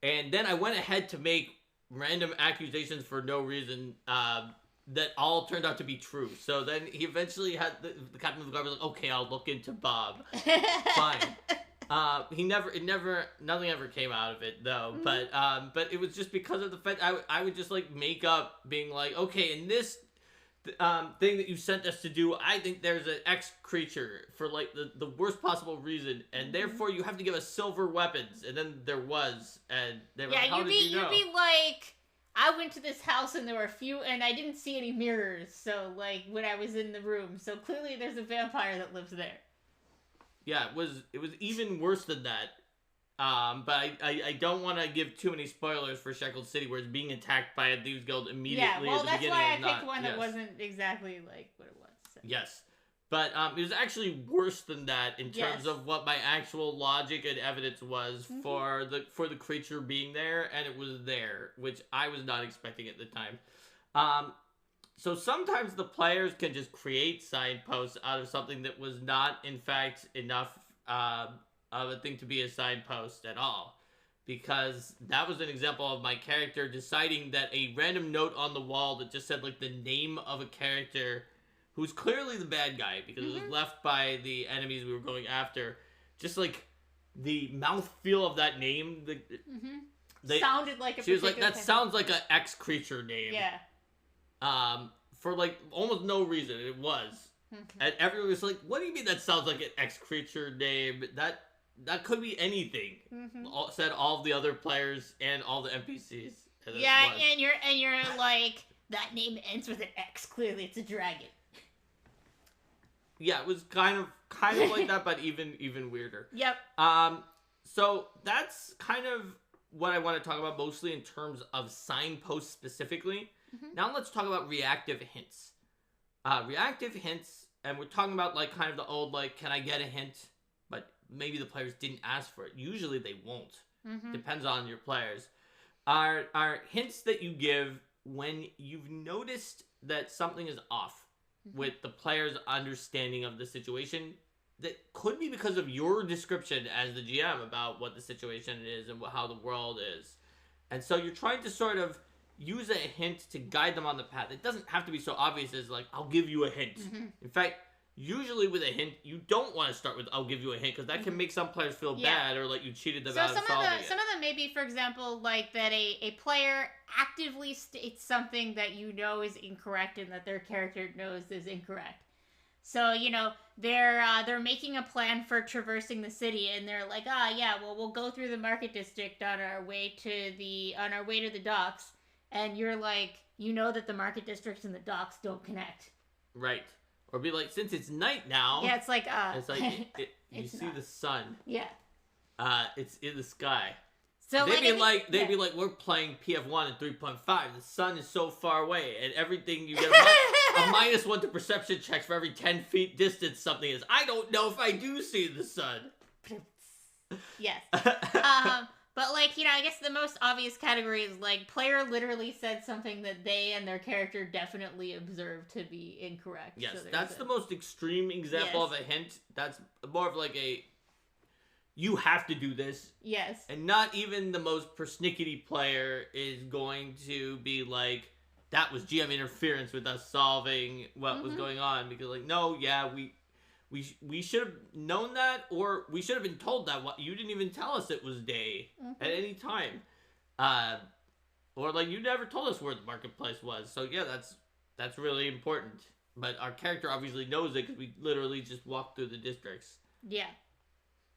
And then I went ahead to make random accusations for no reason, that all turned out to be true. So then he eventually had the captain of the guard was like, okay, I'll look into Bob. Fine. Nothing ever came out of it though. But it was just because of the fact I would just make up being like, okay, in this thing that you sent us to do, I think there's an X creature for the worst possible reason, and therefore you have to give us silver weapons. And then there was, and they were like, how did you know? You'd be like, I went to this house and there were a few, and I didn't see any mirrors, so, when I was in the room, so clearly there's a vampire that lives there. Yeah, it was even worse than that. But I don't want to give too many spoilers for Shackled City, where it's being attacked by a Thieves Guild immediately at the beginning. Yeah, well, that's why I picked one that wasn't exactly what it was. So. Yes. But it was actually worse than that in terms of what my actual logic and evidence was for the creature being there, and it was there, which I was not expecting at the time. So sometimes the players can just create signposts out of something that was not, in fact, enough of a thing to be a signpost at all. Because that was an example of my character deciding that a random note on the wall that just said the name of a character who's clearly the bad guy, because it was left by the enemies we were going after. Just the mouthfeel of that name, sounded like a. She was like, that sounds like an X creature name. Yeah. For almost no reason, it was, and everyone was like, "What do you mean that sounds like an X creature name? That could be anything." Said all of the other players and all the NPCs. Yeah, and you're like, that name ends with an X. Clearly, it's a dragon. Yeah, it was kind of like that, but even weirder. Yep. So that's kind of what I want to talk about mostly in terms of signposts specifically. Mm-hmm. Now let's talk about reactive hints. Reactive hints, and we're talking about like kind of the old like, can I get a hint? But maybe the players didn't ask for it. Usually they won't. Mm-hmm. Depends on your players. Are hints that you give when you've noticed that something is off with the player's understanding of the situation. That could be because of your description as the GM about what the situation is and how the world is. And so you're trying to sort of use a hint to guide them on the path. It doesn't have to be so obvious as like, I'll give you a hint. Mm-hmm. In fact, usually with a hint, you don't want to start with, I'll give you a hint, because that can make some players feel bad or like you cheated them out of solving it. Some of them maybe, for example, like that a player actively states something that you know is incorrect and that their character knows is incorrect. So, you know, they're making a plan for traversing the city, and they're like, we'll go through the market district on our way to the docks, and you're like, you know that the market district and the docks don't connect. Right. Or be like, since it's night now. Yeah, it's like you see the sun. Yeah. It's in the sky. So they'd be like, we're playing PF1 at 3.5. The sun is so far away, and everything you get a -1 to perception checks for every 10 feet distance something is. I don't know if I do see the sun. Yes. But like, you know, I guess the most obvious category is like player literally said something that they and their character definitely observed to be incorrect. Yes, so that's the most extreme example of a hint. That's more of like a, you have to do this. Yes. And not even the most persnickety player is going to be like, that was GM interference with us solving what was going on. Because like, no, yeah, we should have known that, or we should have been told that. You didn't even tell us it was day at any time. Or like, you never told us where the marketplace was. So yeah, that's really important. But our character obviously knows it because we literally just walked through the districts. Yeah.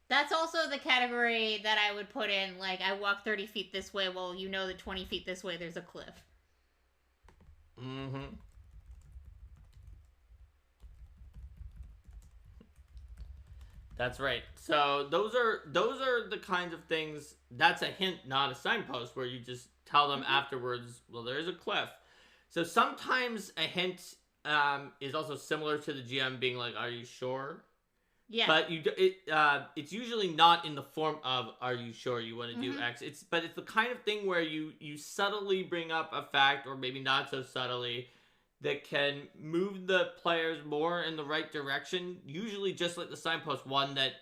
That's also the category that I would put in, like, I walk 30 feet this way, well, you know that 20 feet this way there's a cliff. Mm-hmm. That's right. So those are the kinds of things, that's a hint, not a signpost, where you just tell them afterwards, well, there's a cliff. So sometimes a hint is also similar to the GM being like, are you sure? Yeah. But it's usually not in the form of, are you sure you want to do X? But it's the kind of thing where you subtly bring up a fact, or maybe not so subtly, that can move the players more in the right direction. Usually just like the signpost, one that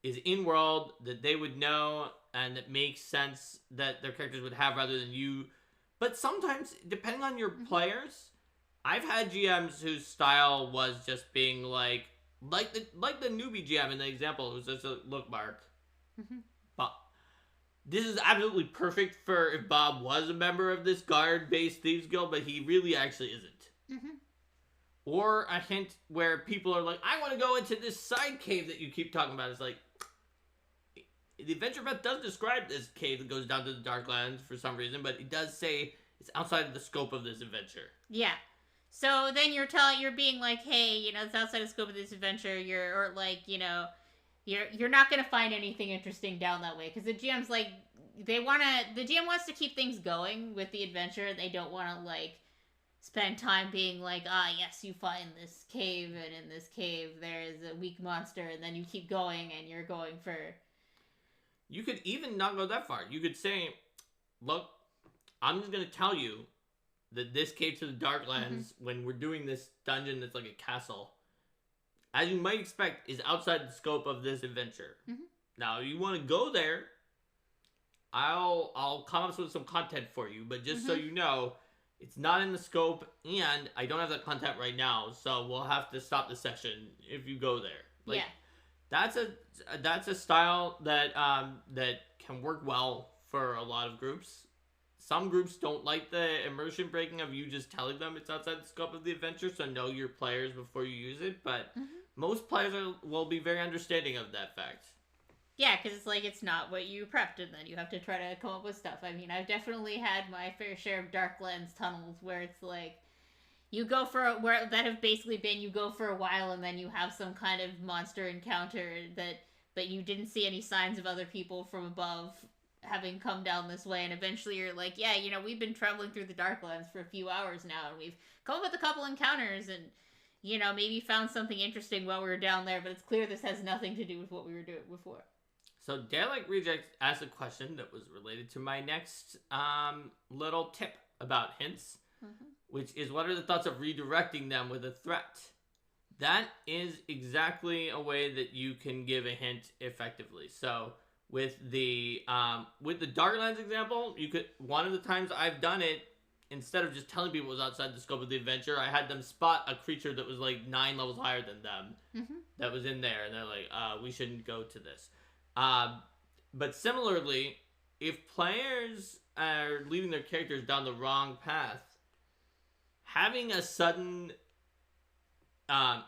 is in-world, that they would know, and that makes sense that their characters would have rather than you. But sometimes, depending on your players, I've had GMs whose style was just being like the newbie GM in the example, it was just a look, Mark. But this is absolutely perfect for if Bob was a member of this guard-based thieves guild, but he really actually isn't. Or a hint where people are like, I want to go into this side cave that you keep talking about. It's like, the adventure map does describe this cave that goes down to the Darklands for some reason, but it does say it's outside of the scope of this adventure. Yeah. So then you're being like, hey, you know, it's outside the scope of this adventure. You're not gonna find anything interesting down that way, because the GM's like, the GM wants to keep things going with the adventure. They don't want to like spend time being like, yes, you find this cave, and in this cave there is a weak monster, and then you keep going, and you're going for. You could even not go that far. You could say, look, I'm just gonna tell you that this cave to the Darklands, when we're doing this dungeon that's like a castle, as you might expect, is outside the scope of this adventure. Now, you want to go there, I'll come up with some content for you, but just so you know, it's not in the scope, and I don't have that content right now, so we'll have to stop the session if you go there. Like, that's a style that that can work well for a lot of groups. Some groups don't like the immersion breaking of you just telling them it's outside the scope of the adventure, so know your players before you use it, but most players will be very understanding of that fact. Yeah, because it's like, it's not what you prepped, and then you have to try to come up with stuff. I mean, I've definitely had my fair share of Darklands tunnels where it's like, you go for where that have basically been you go for a while and then you have some kind of monster encounter that you didn't see any signs of other people from above having come down this way, and eventually you're like, yeah, we've been traveling through the Darklands for a few hours now, and we've come up with a couple encounters, and maybe found something interesting while we were down there, but it's clear this has nothing to do with what we were doing before. So Daylight Reject asked a question that was related to my next little tip about hints, which is, what are the thoughts of redirecting them with a threat? That is exactly a way that you can give a hint effectively. So with the Darklands example, you could, one of the times I've done it, instead of just telling people it was outside the scope of the adventure, I had them spot a creature that was like 9 levels higher than them that was in there, and they're like, we shouldn't go to this. But similarly, if players are leading their characters down the wrong path, having a sudden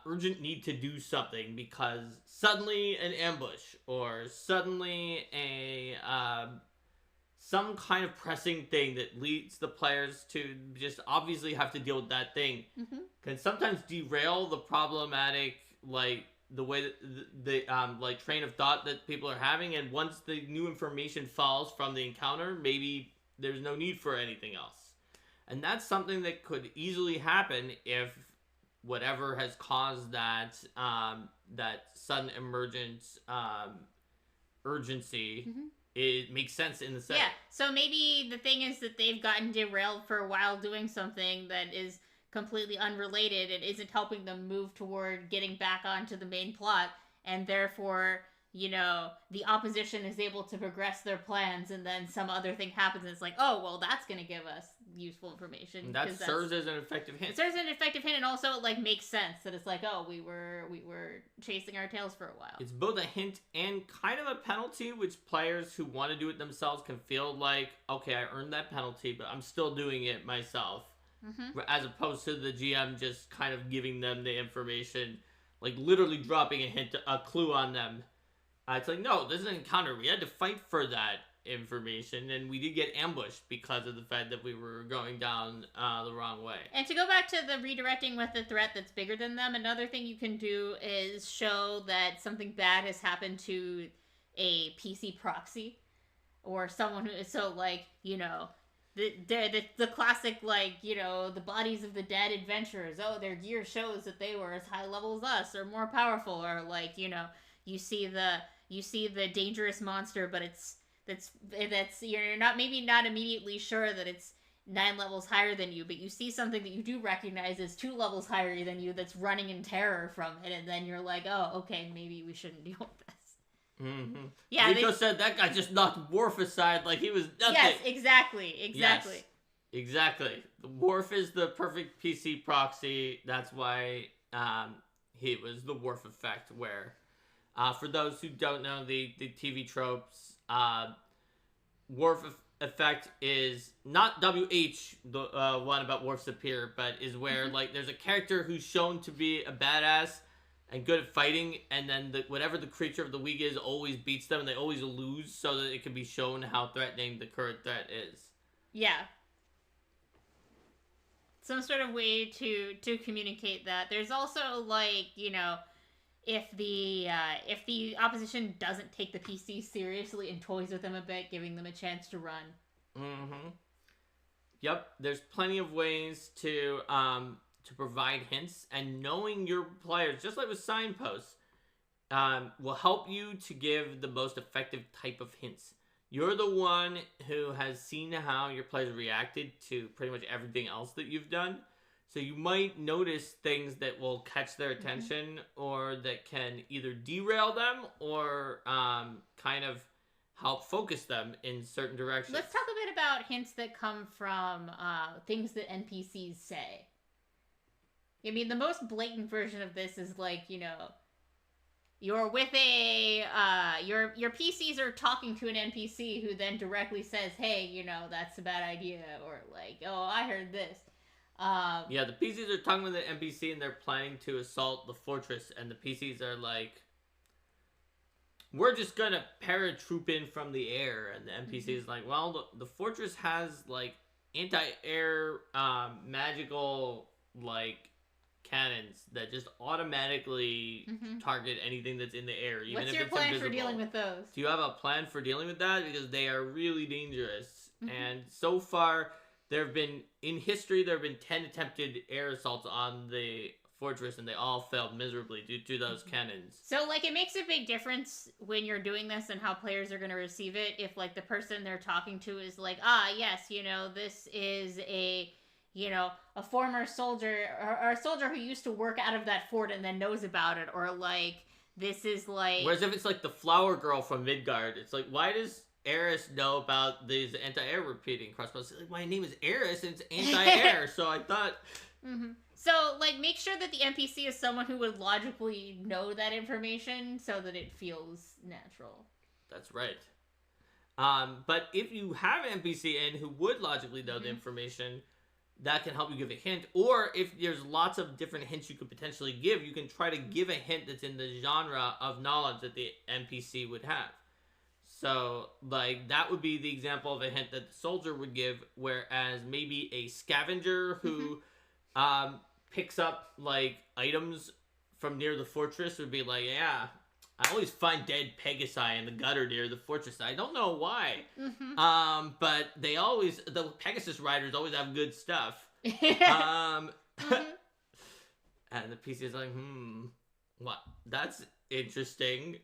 urgent need to do something because suddenly an ambush or suddenly a some kind of pressing thing that leads the players to just obviously have to deal with that thing can sometimes derail the problematic, like, the way that the like train of thought that people are having, and once the new information falls from the encounter, maybe there's no need for anything else. And that's something that could easily happen if whatever has caused that that sudden emergent urgency, it makes sense in the setting. Yeah, so maybe the thing is that they've gotten derailed for a while doing something that is completely unrelated and isn't helping them move toward getting back onto the main plot, and therefore, the opposition is able to progress their plans, and then some other thing happens and it's like, oh, well, that's going to give us useful information. And that serves as an effective hint. It serves as an effective hint, and also it, like, makes sense that it's like, oh, we were chasing our tails for a while. It's both a hint and kind of a penalty, which players who want to do it themselves can feel like, okay, I earned that penalty, but I'm still doing it myself. As opposed to the GM just kind of giving them the information, like literally dropping a hint, a clue on them. It's like, no, this is an encounter. We had to fight for that information, and we did get ambushed because of the fact that we were going down the wrong way. And to go back to the redirecting with a threat that's bigger than them, another thing you can do is show that something bad has happened to a PC proxy, or someone who is so, like, the classic, like, the bodies of the dead adventurers. Oh, their gear shows that they were as high level as us, or more powerful, or, like, you see the dangerous monster, but that's you're not immediately sure that it's 9 levels higher than you, but you see something that you do recognize as 2 levels higher than you that's running in terror from it, and then you're like, oh, okay, maybe we shouldn't deal with this. Yeah, Rico said that guy just knocked Worf aside like he was nothing. Yes, exactly. Yes, exactly. Worf is the perfect PC proxy. That's why he was the Worf effect, where for those who don't know the TV tropes, Worf effect is not WH, the one about Worf Sapir, but is where like there's a character who's shown to be a badass and good at fighting, and then whatever the creature of the week is always beats them, and they always lose, so that it can be shown how threatening the current threat is. Yeah. Some sort of way to communicate that. There's also, like, if the opposition doesn't take the PC seriously and toys with them a bit, giving them a chance to run. Yep, there's plenty of ways to provide hints, and knowing your players, just like with Signposts, will help you to give the most effective type of hints. You're the one who has seen how your players reacted to pretty much everything else that you've done, so you might notice things that will catch their attention, or that can either derail them or kind of help focus them in certain directions. Let's talk a bit about hints that come from things that NPCs say. I mean, the most blatant version of this is, like, you're with your PCs are talking to an NPC who then directly says, hey, that's a bad idea, or like, oh, I heard this. Yeah, the PCs are talking with the NPC and they're planning to assault the fortress, and the PCs are like, we're just gonna paratroop in from the air, and the NPC is like, well, the fortress has, like, anti-air magical like cannons that just automatically target anything that's in the air, even What's if your it's plan invisible. for dealing with those? Do you have a plan for dealing with that? Because they are really dangerous. And so far, there have been 10 attempted air assaults on the fortress, and they all failed miserably due to those cannons. So, like, it makes a big difference when you're doing this and how players are going to receive it. If, like, the person they're talking to is like, yes, this is a former soldier or a soldier who used to work out of that fort and then knows about it, or like this is like. Whereas if it's like the flower girl from Midgard, it's like, why does Eris know about these anti-air repeating crossbows? Like, my name is Eris and it's anti-air, so I thought. So, like, make sure that the NPC is someone who would logically know that information so that it feels natural. That's right. But if you have an NPC in who would logically know the information, that can help you give a hint. Or if there's lots of different hints you could potentially give, you can try to give a hint that's in the genre of knowledge that the NPC would have. So, like, that would be the example of a hint that the soldier would give, whereas maybe a scavenger who picks up, like, items from near the fortress would be like, yeah, I always find dead Pegasi in the gutter near the fortress. I don't know why. But the Pegasus riders always have good stuff. And the PC is like, what? That's interesting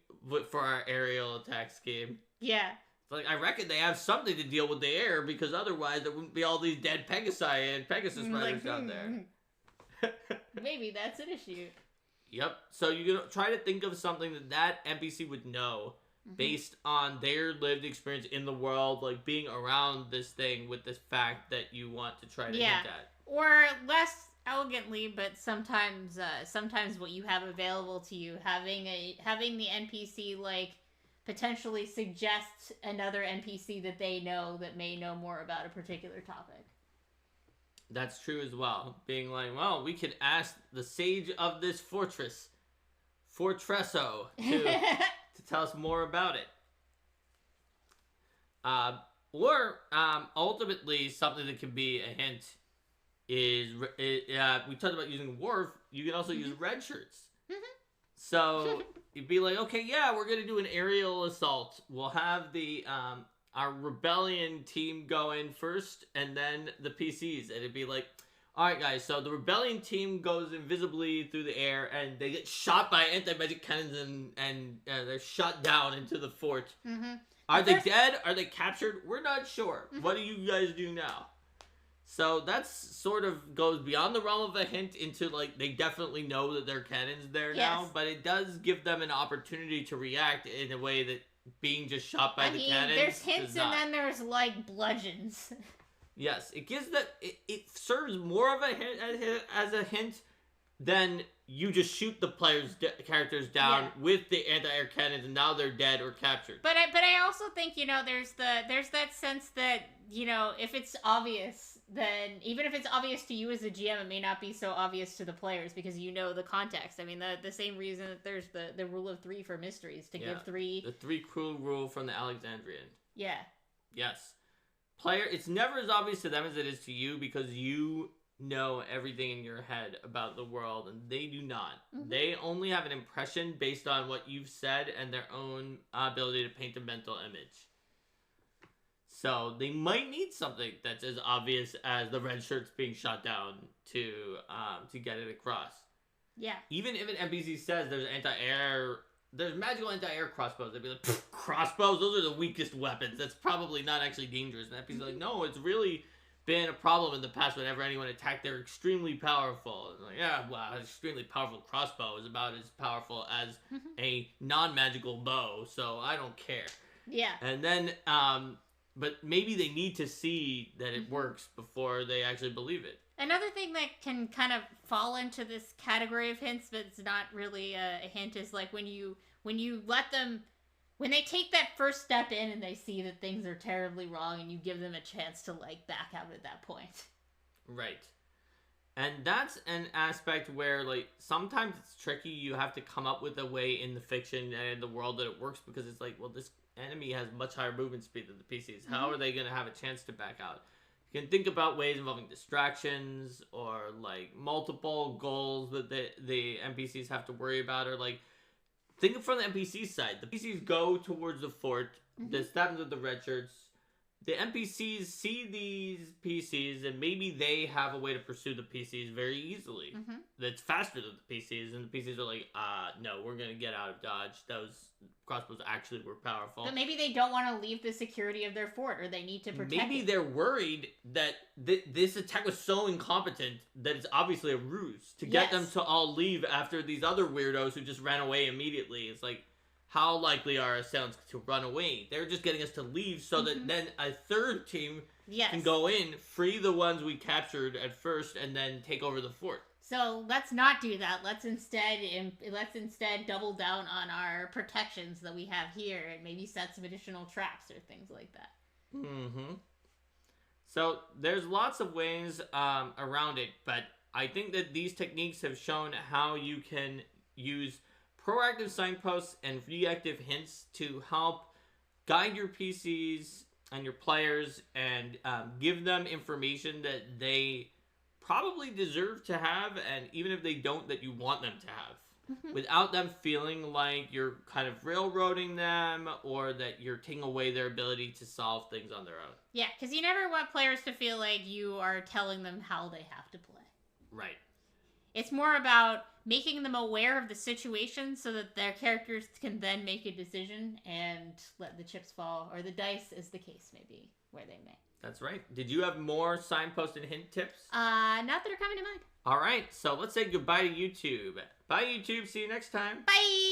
for our aerial attack scheme. Yeah. It's like, I reckon they have something to deal with the air, because otherwise there wouldn't be all these dead Pegasi and Pegasus riders out there. Maybe that's an issue. Yep. So you can try to think of something that NPC would know based on their lived experience in the world, like being around this thing with this fact that you want to try to hint at. Or less elegantly, but sometimes what you have available to you, having the NPC like potentially suggest another NPC that they know that may know more about a particular topic. That's true as well. Being like, well, we could ask the sage of this Fortresso, to tell us more about it. Or ultimately, something that can be a hint is we talked about using Worf. You can also use red shirts. So you'd be like, okay, yeah, we're gonna do an aerial assault. We'll have the our rebellion team go in first, and then the PCs. And it'd be like, all right, guys, so the rebellion team goes invisibly through the air, and they get shot by anti-magic cannons, and they're shot down into the fort. Are they dead? Are they captured? We're not sure. What do you guys do now? So that's sort of goes beyond the realm of a hint into, like, they definitely know that there are cannons there now, but it does give them an opportunity to react in a way that being just shot by the cannons. There's hints and then there's like bludgeons. Yes, it gives that it serves more of a hint as a hint than you just shoot the characters down with the anti-air cannons, and now they're dead or captured. But I also think there's that sense that if it's obvious, then even if it's obvious to you as a GM, it may not be so obvious to the players because you know the context. I mean, the same reason that there's the rule of 3 for mysteries to give 3. The 3 crew rule from the Alexandrian. Yeah. Yes. Player, it's never as obvious to them as it is to you because you know everything in your head about the world, and they do not. They only have an impression based on what you've said and their own ability to paint a mental image. So they might need something that's as obvious as the red shirts being shot down to get it across. Yeah. Even if an NPC says there's magical anti-air crossbows, they'd be like, crossbows? Those are the weakest weapons. That's probably not actually dangerous. And NPC's like, no, it's really been a problem in the past whenever anyone attacked. They're extremely powerful. And like, yeah, well, an extremely powerful crossbow is about as powerful as a non-magical bow, so I don't care. Yeah. And then, but maybe they need to see that it works before they actually believe it. Another thing that can kind of fall into this category of hints, but it's not really a hint, is like when you let them, when they take that first step in and they see that things are terribly wrong, and you give them a chance to like back out at that point. Right. And that's an aspect where, like, sometimes it's tricky. You have to come up with a way in the fiction and in the world that it works, because it's like, well, this enemy has much higher movement speed than the PCs. How are they going to have a chance to back out? You can think about ways involving distractions or like multiple goals that the NPCs have to worry about, or like think from the NPC side. The NPCs go towards the fort. This happens with the red shirts. The NPCs see these PCs, and maybe they have a way to pursue the PCs very easily. That's faster than the PCs, and the PCs are like, no, we're going to get out of dodge. Those crossbows actually were powerful. But maybe they don't want to leave the security of their fort, or they need to protect Maybe it. they're worried that this attack was so incompetent that it's obviously a ruse to get them to all leave after these other weirdos who just ran away immediately. It's like, how likely are assailants to run away? They're just getting us to leave so that then a third team can go in, free the ones we captured at first, and then take over the fort. So let's not do that. Let's instead double down on our protections that we have here, and maybe set some additional traps or things like that. So there's lots of ways around it, but I think that these techniques have shown how you can use proactive signposts and reactive hints to help guide your PCs and your players and give them information that they probably deserve to have, and even if they don't, that you want them to have, without them feeling like you're kind of railroading them or that you're taking away their ability to solve things on their own. Yeah, because you never want players to feel like you are telling them how they have to play. Right. It's more about making them aware of the situation so that their characters can then make a decision and let the chips fall, or the dice, as the case may be, where they may. That's right. Did you have more signpost and hint tips? Not that are coming to mind. All right, so let's say goodbye to YouTube. Bye, YouTube. See you next time. Bye!